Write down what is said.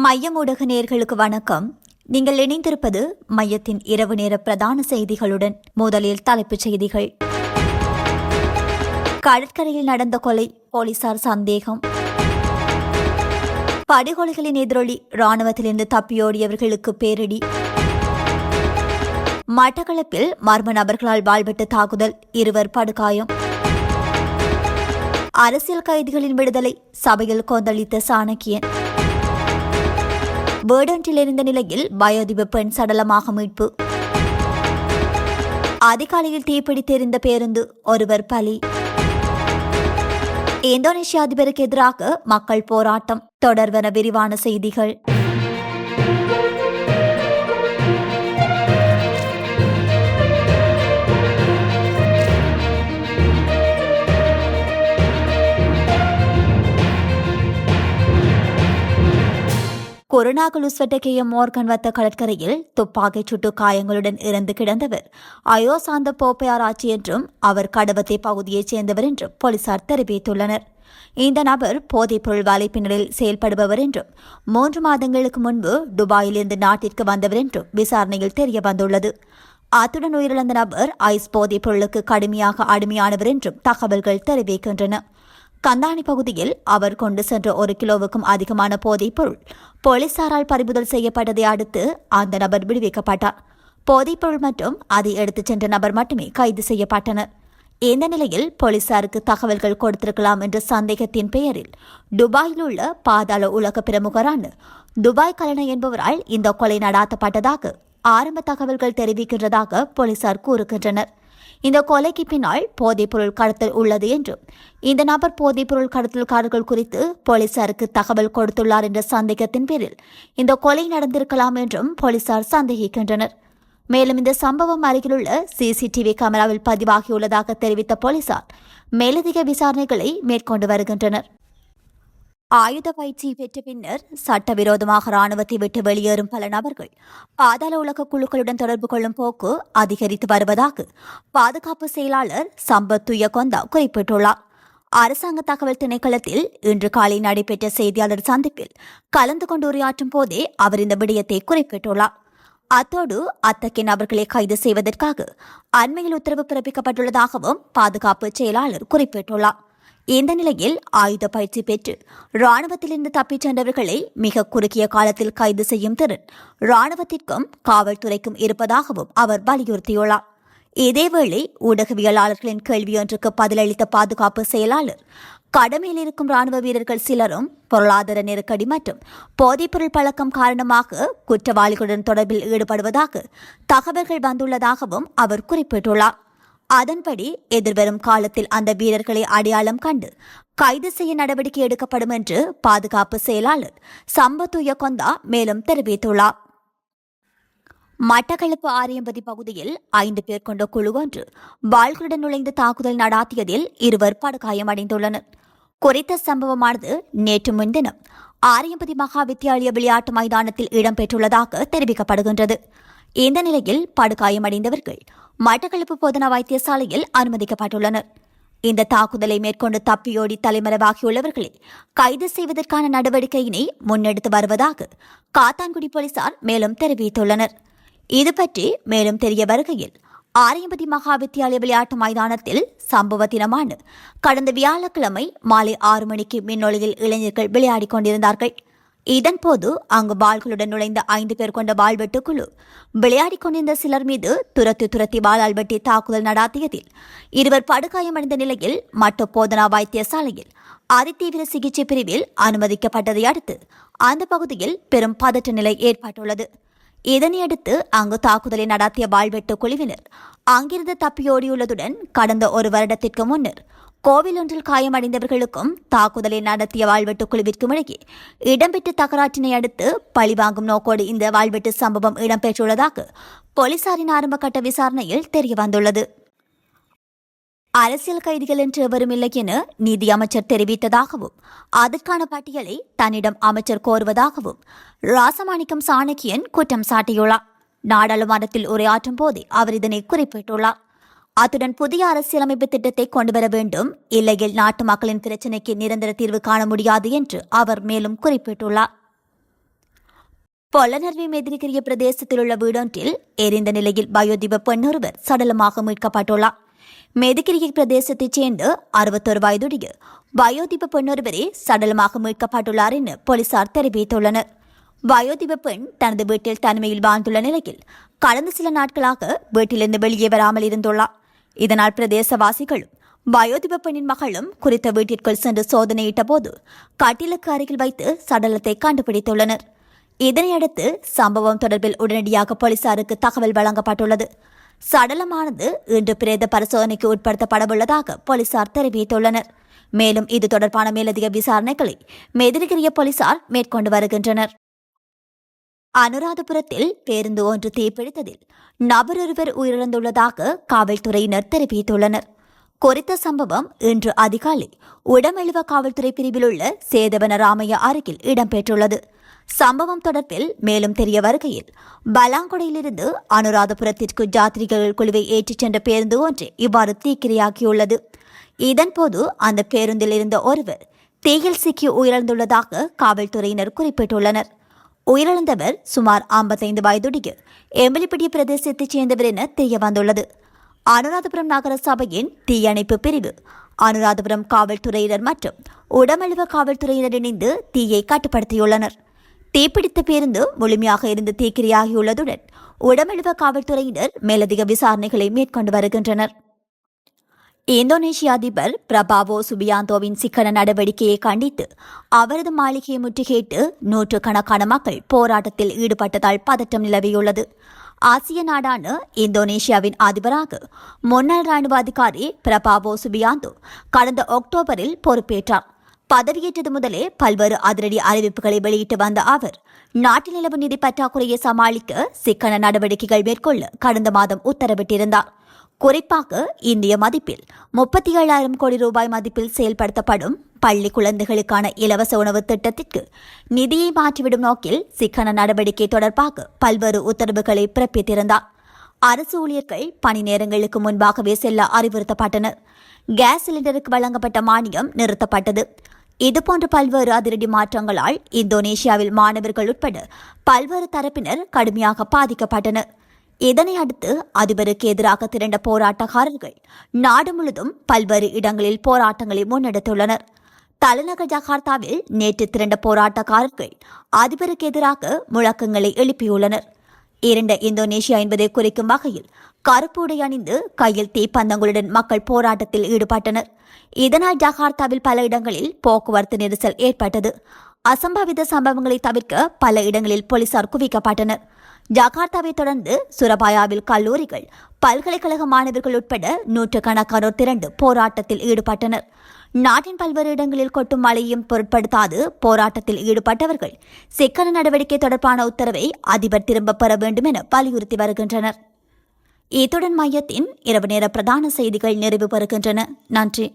மையம் ஊடக நேயர்களுக்கு வணக்கம். நீங்கள் இணைந்திருப்பது மையத்தின் இரவு நேர பிரதான செய்திகளுடன். முதலில் தலைப்புச் செய்திகள். கடற்கரையில் நடந்த கொலை, போலீசார் சந்தேகம். படுகொலைகளின் எதிரொலி, ராணுவத்திலிருந்து தப்பியோடியவர்களுக்கு பேரிடி. மட்டக்களப்பில் மர்ம நபர்களால் வாழ்வெட்டு தாக்குதல், 2 படுகாயம். அரசியல் கைதிகளின் விடுதலை, சபையில் கொந்தளித்த சாணக்கியன். பேர்டொன்றில் இருந்த நிலையில் வயோதிப பெண் சடலமாக மீட்பு. அதிகாலையில் தீப்பிடித்திருந்த பேருந்து, ஒருவர் பலி. இந்தோனேஷிய அதிபருக்கு எதிராக மக்கள் போராட்டம் தொடர்வன விரிவான செய்திகள். கொரோனாகுலுஸ்வட்டகேய மோர்கன் வத்த கடற்கரையில் துப்பாக்கிச் சுட்டு காயங்களுடன் இறந்து கிடந்தவர் அயோசாந்த போப்பையாராட்சி என்றும் அவர் கடவத்தை பகுதியைச் சேர்ந்தவர் என்றும் போலீசார் தெரிவித்துள்ளனர். இந்த நபர் போதைப்பொருள் வலைப்பின்னலில் செயல்படுபவர் என்றும் 3 மாதங்களுக்கு முன்பு துபாயிலிருந்து நாட்டிற்கு வந்தவர் என்றும் விசாரணையில் தெரிய வந்துள்ளது. அத்துடன் உயிரிழந்த நபர் ஐஸ் போதைப் பொருளுக்கு கடுமையாக அடிமையானவர் என்றும் தகவல்கள் தெரிவிக்கின்றன. கந்தானி பகுதியில் அவர் கொண்டு சென்ற 1 கிலோவுக்கும் அதிகமான போதைப் பொருள் போலீசாரால் பறிமுதல் செய்யப்பட்டதை அடுத்து அந்த நபர் விடுவிக்கப்பட்டார். போதைப்பொருள் மற்றும் அதை எடுத்துச் சென்ற நபர் மட்டுமே கைது செய்யப்பட்டனர். இந்த நிலையில் போலீசாருக்கு தகவல்கள் கொடுத்திருக்கலாம் என்ற சந்தேகத்தின் பெயரில் துபாயில் உள்ள பாதாள உலக பிரமுகரான துபாய் கலன என்பவரால் இந்த கொலை நடாத்தப்பட்டதாக ஆரம்ப தகவல்கள் தெரிவிக்கின்றதாக போலீசார் கூறுகின்றனர். இந்த கொலைக்கு பின்னால் போதைப்பொருள் கடத்தல் உள்ளது என்றும் இந்த நபர் போதைப்பொருள் கடத்தல்காரர்கள் குறித்து போலீசாருக்கு தகவல் கொடுத்துள்ளார் என்ற சந்தேகத்தின் பேரில் இந்த கொலை நடந்திருக்கலாம் என்றும் போலீசார் சந்தேகிக்கின்றனர். மேலும் இந்த சம்பவம் அருகிலுள்ள சிசிடிவி கேமராவில் பதிவாகியுள்ளதாக தெரிவித்த போலீசார் மேலதிக விசாரணைகளை மேற்கொண்டு வருகின்றனர். ஆயுத பயிற்சி பெற்ற பின்னர் சட்டவிரோதமாக ராணுவத்தை விட்டு வெளியேறும் பல நபர்கள் பாதாள உலக குழுக்களுடன் தொடர்பு கொள்ளும் போக்கு அதிகரித்து வருவதாக பாதுகாப்பு செயலாளர் சம்பத் துயகொந்தா குறிப்பிட்டுள்ளார். அரசாங்க தகவல் திணைக்களத்தில் இன்று காலை நடைபெற்ற செய்தியாளர் சந்திப்பில் கலந்து கொண்டு உரையாற்றும் போதே அவர் இந்த விடயத்தை குறிப்பிட்டுள்ளார். அத்தோடு அத்தகைய நபர்களை கைது செய்வதற்காக அண்மையில் உத்தரவு பிறப்பிக்கப்பட்டுள்ளதாகவும் பாதுகாப்பு செயலாளர் குறிப்பிட்டுள்ளார். இந்த நிலையில் ஆயுத பயிற்சி பெற்று ராணுவத்திலிருந்து தப்பிச் சென்றவர்களை மிக குறுகிய காலத்தில் கைது செய்யும் திறன் ராணுவத்திற்கும் காவல்துறைக்கும் இருப்பதாகவும் அவர் வலியுறுத்தியுள்ளார். இதேவேளை ஊடகவியலாளர்களின் கேள்வியொன்றுக்கு பதிலளித்த பாதுகாப்பு செயலாளர் கடமையில் இருக்கும் ராணுவ வீரர்கள் சிலரும் பொருளாதார நெருக்கடி மற்றும் போதைப்பொருள் பழக்கம் காரணமாக குற்றவாளிகளுடன் தொடர்பில் ஈடுபடுவதாக தகவல்கள் வந்துள்ளதாகவும் அவர் குறிப்பிட்டுள்ளார். அதன்படி எதிர்வரும் காலத்தில் அந்த வீரர்களை அடையாளம் கண்டு கைது செய்ய நடவடிக்கை எடுக்கப்படும் என்று பாதுகாப்பு செயலாளர் சம்பத் துயகொந்தா மேலும் தெரிவித்துள்ளார். மட்டக்களப்பு ஆரியம்பதி பகுதியில் 5 பேர் கொண்ட குழு ஒன்று வாள்களுடன் நுழைந்து தாக்குதல் நடாத்தியதில் 2 படுகாயமடைந்துள்ளனர். குறித்த சம்பவமானது நேற்று முன்தினம் ஆரியம்பதி மகா வித்தியாலய விளையாட்டு மைதானத்தில் இடம்பெற்றுள்ளதாக தெரிவிக்கப்படுகின்றது. இந்த நிலையில் படுகாயமடைந்தவர்கள் மட்டக்களப்பு போதனா வைத்தியசாலையில் அனுமதிக்கப்பட்டுள்ளனர். இந்த தாக்குதலை மேற்கொண்டு தப்பியோடி தலைமறைவாகியுள்ளவர்களை கைது செய்வதற்கான நடவடிக்கையினை முன்னெடுத்து வருவதாக காத்தான்குடி போலீசார் மேலும் தெரிவித்துள்ளனர். இதுபற்றி மேலும் தெரிய வருகையில் ஆரியம்பதி மகா வித்தியாலய விளையாட்டு மைதானத்தில் சம்பவ தினமான கடந்த வியாழக்கிழமை மாலை 6 மணிக்கு மின்னொளியில் இளைஞர்கள் விளையாடிக் கொண்டிருந்தார்கள். இதன்போது அங்கு வாள்களுடன் நுழைந்த 5 பேர் கொண்ட வாள்வெட்டு குழு விளையாடிக் கொண்டிருந்த சிலர் மீது துரத்தி வாளால் வெட்டி தாக்குதல் நடாத்தியதில் 2 படுகாயமடைந்த நிலையில் மட்டு போதனா வைத்தியசாலையில் அதிதீவிர சிகிச்சை பிரிவில் அனுமதிக்கப்பட்டதை அடுத்து அந்த பகுதியில் பெரும் பதற்ற நிலை ஏற்பட்டுள்ளது. இதனையடுத்து அங்கு தாக்குதலை நடாத்திய வாள்வெட்டு குழுவினர் அங்கிருந்து தப்பியோடியுள்ளதுடன் கடந்த 1 வருடத்திற்கு முன்னர் கோவில் ஒன்றில் காயமடைந்தவர்களுக்கும் தாக்குதலை நடத்திய வாள்வெட்டு குழுவிற்கும் இடையே இடம்பெற்ற தகராற்றினை அடுத்து பழிவாங்கும் நோக்கோடு இந்த வாள்வெட்டு சம்பவம் இடம்பெற்றுள்ளதாக போலீசாரின் ஆரம்பகட்ட விசாரணையில் தெரியவந்துள்ளது. அரசியல் கைதிகள் என்று எவரும் இல்லை என நீதி அமைச்சர் தெரிவித்ததாகவும் அதற்கான பட்டியலை தன்னிடம் அமைச்சர் கோருவதாகவும் ராசமாணிக்கம் சாணக்கியன் குற்றம் சாட்டியுள்ளார். நாடாளுமன்றத்தில் உரையாற்றும் போதே அவர் இதனை குறிப்பிட்டுள்ளார். அத்துடன் புதிய அரசியலமைப்பு திட்டத்தை கொண்டுவர வேண்டும், இல்லையில் நாட்டு மக்களின் பிரச்சினைக்கு நிரந்தர தீர்வு காண முடியாது என்று அவர் மேலும் குறிப்பிட்டுள்ளார். பொலனர்வி மெதிரிகிரிய பிரதேசத்தில் உள்ள வீடொன்றில் எரிந்த நிலையில் வயோதிப பெண்ணொருவர் சடலமாக மீட்கப்பட்டுள்ளார். மெதிகிரிய பிரதேசத்தைச் சேர்ந்த 61 வயதுடைய வயோதிப பெண்ணொருவரே சடலமாக மீட்கப்பட்டுள்ளார் என போலீசார் தெரிவித்துள்ளனர். வயோதிப பெண் தனது வீட்டில் தனிமையில் வாழ்ந்துள்ள நிலையில் கடந்த சில நாட்களாக வீட்டிலிருந்து வெளியே வராமல் இருந்துள்ளார். இதனால் பிரதேசவாசிகளும் வயோதிப பெண்ணின் மகளும் குறித்த வீட்டிற்குள் சென்று சோதனையிட்ட போது கட்டிலுக்கு அருகில் வைத்து சடலத்தை கண்டுபிடித்துள்ளனர். இதனையடுத்து சம்பவம் தொடர்பில் உடனடியாக போலீசாருக்கு தகவல் வழங்கப்பட்டுள்ளது. சடலமானது இன்று பிரேத பரிசோதனைக்கு உட்படுத்தப்படவுள்ளதாக போலீசார் தெரிவித்துள்ளனர். மேலும் இது தொடர்பான மேலதிக விசாரணைகளை மெதிரிகிரிய போலீசார் மேற்கொண்டு வருகின்றனர். அனுராதபுரத்தில் பேருந்து ஒன்று தீப்பிடித்ததில் நபரொருவர் உயிரிழந்துள்ளதாக காவல்துறையினர் தெரிவித்துள்ளனர். குறித்த சம்பவம் இன்று அதிகாலை உடமெழுவ காவல்துறை பிரிவில் உள்ள சேதவன ராமையா அருகில் இடம்பெற்றுள்ளது. சம்பவம் தொடர்பில் மேலும் தெரிய வருகையில் பலாங்குடையிலிருந்து அனுராதபுரத்திற்கு யாத்ரீகர்கள் குழுவை ஏற்றிச் சென்ற பேருந்து ஒன்று இவ்வாறு தீக்கிரையாகியுள்ளது. இதன்போது அந்த பேருந்தில் இருந்த ஒருவர் தீயில் சிக்கி உயிரிழந்துள்ளதாக காவல்துறையினர் குறிப்பிட்டுள்ளனர். உயிரிழந்தவர் சுமார் 55 வயதுடைய எம்பலிப்பட்டிய பிரதேசத்தைச் சேர்ந்தவர் என தெரிய வந்துள்ளது. அனுராதபுரம் நகர சபையின் தீயணைப்பு பிரிவு, அனுராதபுரம் காவல்துறையினர் மற்றும் உடமழுவ காவல்துறையினர் இணைந்து தீயை கட்டுப்படுத்தியுள்ளனர். தீப்பிடித்த பேருந்து முழுமையாக இருந்து தீக்கிரையாகியுள்ளதுடன் உடமழுவ காவல்துறையினர் மேலதிக விசாரணைகளை மேற்கொண்டு வருகின்றனர். இந்தோனேஷிய அதிபர் பிரபாவோ சுபியாந்தோவின் சிக்கன நடவடிக்கையை கண்டித்து அவரது மாளிகையை முற்றுகையிட்டு நூற்றுக்கணக்கான மக்கள் போராட்டத்தில் ஈடுபட்டதால் பதட்டம் நிலவியுள்ளது. ஆசிய நாடான இந்தோனேஷியாவின் அதிபராக முன்னாள் ராணுவ அதிகாரி பிரபாவோ சுபியாந்தோ கடந்த அக்டோபரில் பொறுப்பேற்றார். பதவியேற்றது முதலே பல்வேறு அதிரடி அறிவிப்புகளை வெளியிட்டு வந்த அவர் நாட்டில் நிலவும் நிதி பற்றாக்குறையை சமாளிக்க சிக்கன நடவடிக்கைகள் மேற்கொள்ள கடந்த மாதம் உத்தரவிட்டிருந்தார். குறிப்பாக இந்திய மதிப்பில் 37,000 கோடி ரூபாய் மதிப்பில் செயல்படுத்தப்படும் பள்ளி குழந்தைகளுக்கான இலவச உணவு திட்டத்திற்கு நிதியை மாற்றிவிடும் நோக்கில் சிக்கன நடவடிக்கை தொடர்பாக பல்வேறு உத்தரவுகளை பிறப்பித்திருந்தார். அரசு ஊழியர்கள் பணி நேரங்களுக்கு முன்பாகவே செல்ல அறிவுறுத்தப்பட்டனர். கேஸ் சிலிண்டருக்கு வழங்கப்பட்ட மானியம் நிறுத்தப்பட்டது. இதுபோன்ற பல்வேறு அதிரடி மாற்றங்களால் இந்தோனேஷியாவில் மாணவர்கள் உட்பட பல்வேறு தரப்பினர் கடுமையாக பாதிக்கப்பட்டனர். இதனை அடுத்து அதிபருக்கு எதிராக திரண்ட போராட்டக்காரர்கள் நாடு முழுவதும் பல்வேறு இடங்களில் போராட்டங்களை முன்னெடுத்துள்ளனர். தலைநகர் ஜகார்த்தாவில் நேற்று திரண்ட போராட்டக்காரர்கள் அதிபருக்கு எதிராக முழக்கங்களை எழுப்பியுள்ளனர். இரண்ட இந்தோனேஷியா என்பதை குறிக்கும் வகையில் கருப்பு உடை அணிந்து கையில் தீப்பந்தங்களுடன் மக்கள் போராட்டத்தில் ஈடுபட்டனர். இதனால் ஜகார்த்தாவில் பல இடங்களில் போக்குவரத்து நெரிசல் ஏற்பட்டது. அசம்பாவித சம்பவங்களை தவிர்க்க பல இடங்களில் போலீசார் குவிக்கப்பட்டனர். ஜகார்த்தாவை தொடர்ந்து சுரபாயாவில் கல்லூரிகள், பல்கலைக்கழக மாணவர்கள் உட்பட நூற்றுக்கணக்கானோர் திரண்டு போராட்டத்தில் ஈடுபட்டனர். நாட்டின் பல்வேறு இடங்களில் கொட்டும் மழையும் பொருட்படுத்தாது போராட்டத்தில் ஈடுபட்டவர்கள் சிக்கன நடவடிக்கை தொடர்பான உத்தரவை அதிபர் திரும்பப் பெற வேண்டும் என வலியுறுத்தி வருகின்றனர். இத்துடன் மையத்தின் இரவு நேர பிரதான செய்திகள் நிறைவு பெறுகின்றன. நன்றி.